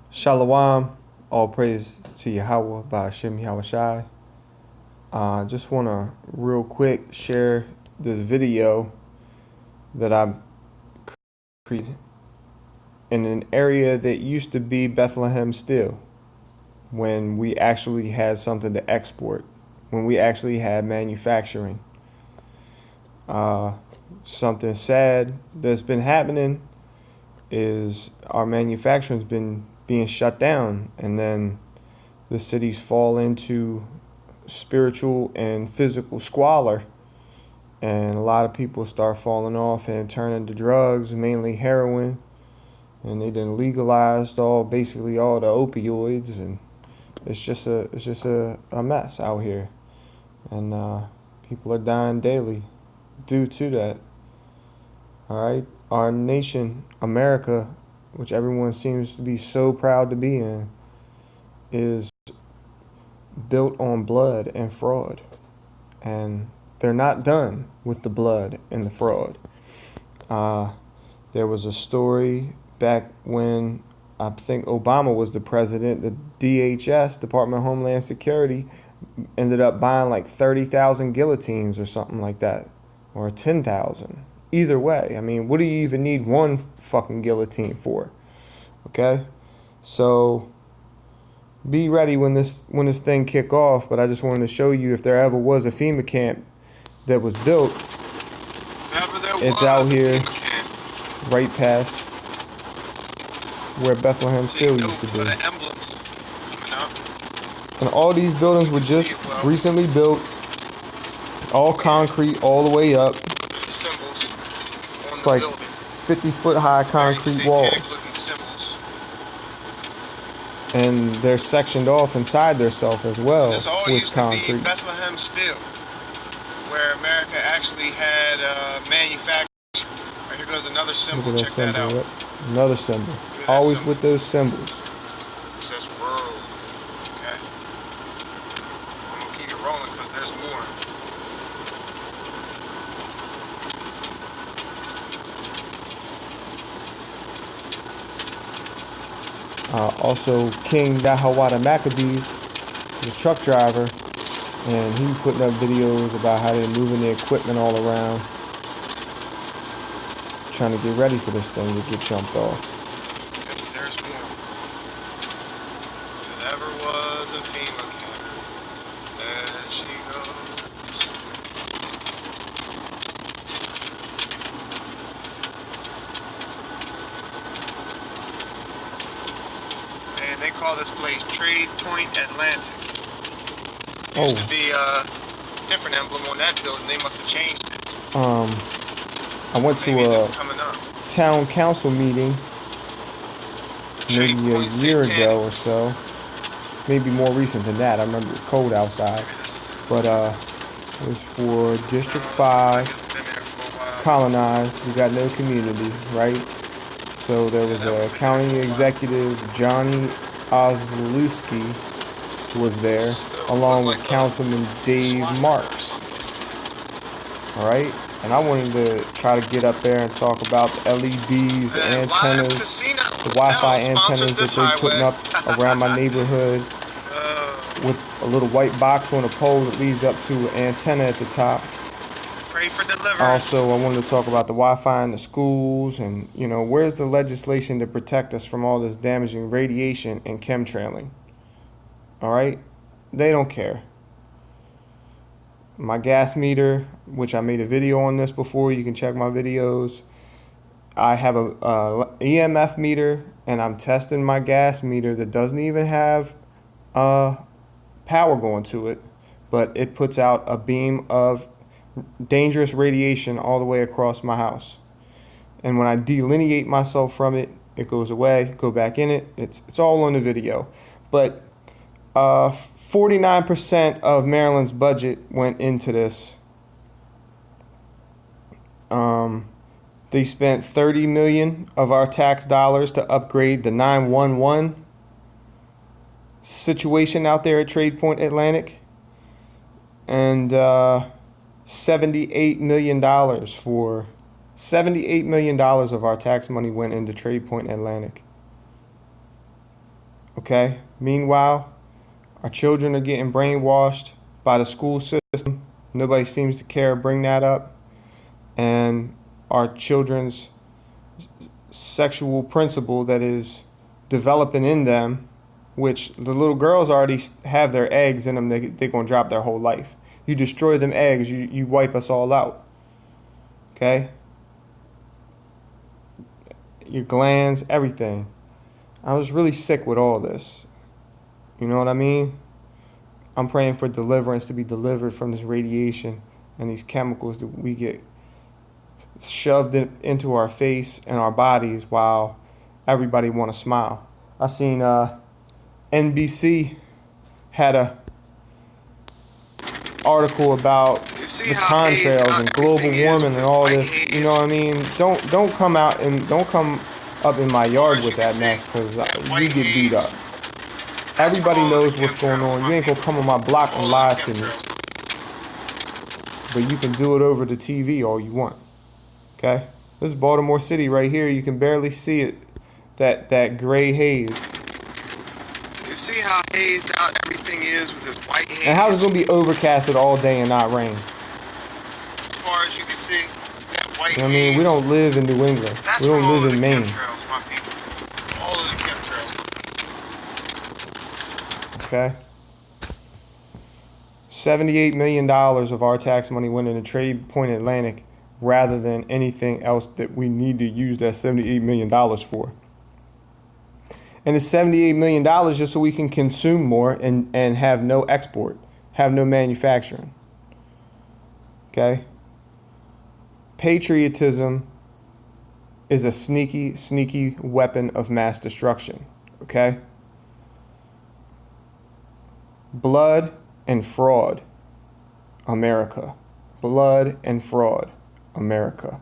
Shalom, all praise to Yahweh by Hashem Yahushai. Just want to real quick share this video that I created in an area that used to be Bethlehem still, when we actually had something to export, when we actually had manufacturing. Something sad that's been happening is our manufacturing's been being shut down, and then the cities fall into spiritual and physical squalor, and a lot of people start falling off and turning to drugs, mainly heroin, and they then legalized basically all the opioids, and it's just a mess out here, and people are dying daily due to that. All right, our nation, America, which everyone seems to be so proud to be in, is built on blood and fraud. And they're not done with the blood and the fraud. There was a story back when I think Obama was the president, the DHS, Department of Homeland Security, ended up buying like 30,000 guillotines or something like that, or 10,000. Either way, I mean, what do you even need one fucking guillotine for? Okay? So be ready when this thing kick off, but I just wanted to show you, if there ever was a FEMA camp that was built, it's out here right past where Bethlehem still used to be. And all these buildings were just recently built, all concrete all the way up. It's like 50-foot high concrete walls. And they're sectioned off inside themselves as well with concrete. Bethlehem still, where America actually had manufactured. Right, here goes another symbol. Look at that Check symbol. that out. Yep. Another symbol. Always symbol with those symbols. It says world. Okay. I'm gonna keep it rolling because there's more. Also, King Dahawada Maccabees, the truck driver, and he putting up videos about how they're moving the equipment all around, trying to get ready for this thing to get jumped off. Okay, there's more. If it ever was a FEMA camp, there she goes. And they call this place Trade Point Atlantic. Used to be a different emblem on that building. They must have changed it. I went to a town council meeting maybe a year ago or so. Maybe more recent than that. I remember it was cold outside. But it was for District 5, colonized. We got no community, right? So there was a county executive, Johnny Ozlewski, was there, along with Councilman Dave Marks. All right, and I wanted to try to get up there and talk about the LEDs, the antennas, the Wi-Fi antennas that they're putting up around my neighborhood, with a little white box on a pole that leads up to an antenna at the top. Pray for deliverance. Also, I wanted to talk about the Wi-Fi in the schools, and where's the legislation to protect us from all this damaging radiation and chemtrailing? All right, they don't care. My gas meter, which I made a video on this before, you can check my videos. I have a EMF meter, and I'm testing my gas meter that doesn't even have power going to it, but it puts out a beam of dangerous radiation all the way across my house. And when I delineate myself from it, it goes away, go back in it. It's all on the video. But 49% of Maryland's budget went into this. They spent $30 million of our tax dollars to upgrade the 911 situation out there at Trade Point Atlantic, and $78 million of our tax money went into Trade Point Atlantic. Okay? Meanwhile, our children are getting brainwashed by the school system. Nobody seems to care or bring that up. And our children's sexual principle that is developing in them, which the little girls already have their eggs in them, they're going to drop their whole life. You destroy them eggs, you wipe us all out. Okay? Your glands, everything. I was really sick with all this. You know what I mean? I'm praying for deliverance, to be delivered from this radiation and these chemicals that we get shoved into our face and our bodies while everybody want to smile. I seen NBC had a article about the contrails and global warming and all this. You know what I mean? Don't come out and don't come up in my yard with that mess, because you get beat up. Everybody knows what's going on. You ain't gonna come on my block and lie to me. But you can do it over the TV all you want. Okay? This is Baltimore City right here. You can barely see it. That gray haze. You see how hazed out everything is with this white haze? And how's it gonna be overcasted all day and not rain? As far as you can see, that white haze. I mean, we don't live in New England. We don't live in Maine. Chemtrails, my people. All of the chemtrails. Okay? $78 million of our tax money went into Trade Point Atlantic rather than anything else that we need to use that $78 million for. And it's $78 million just so we can consume more and have no export, have no manufacturing. Okay? Patriotism is a sneaky, sneaky weapon of mass destruction. Okay? Blood and fraud, America. Blood and fraud, America.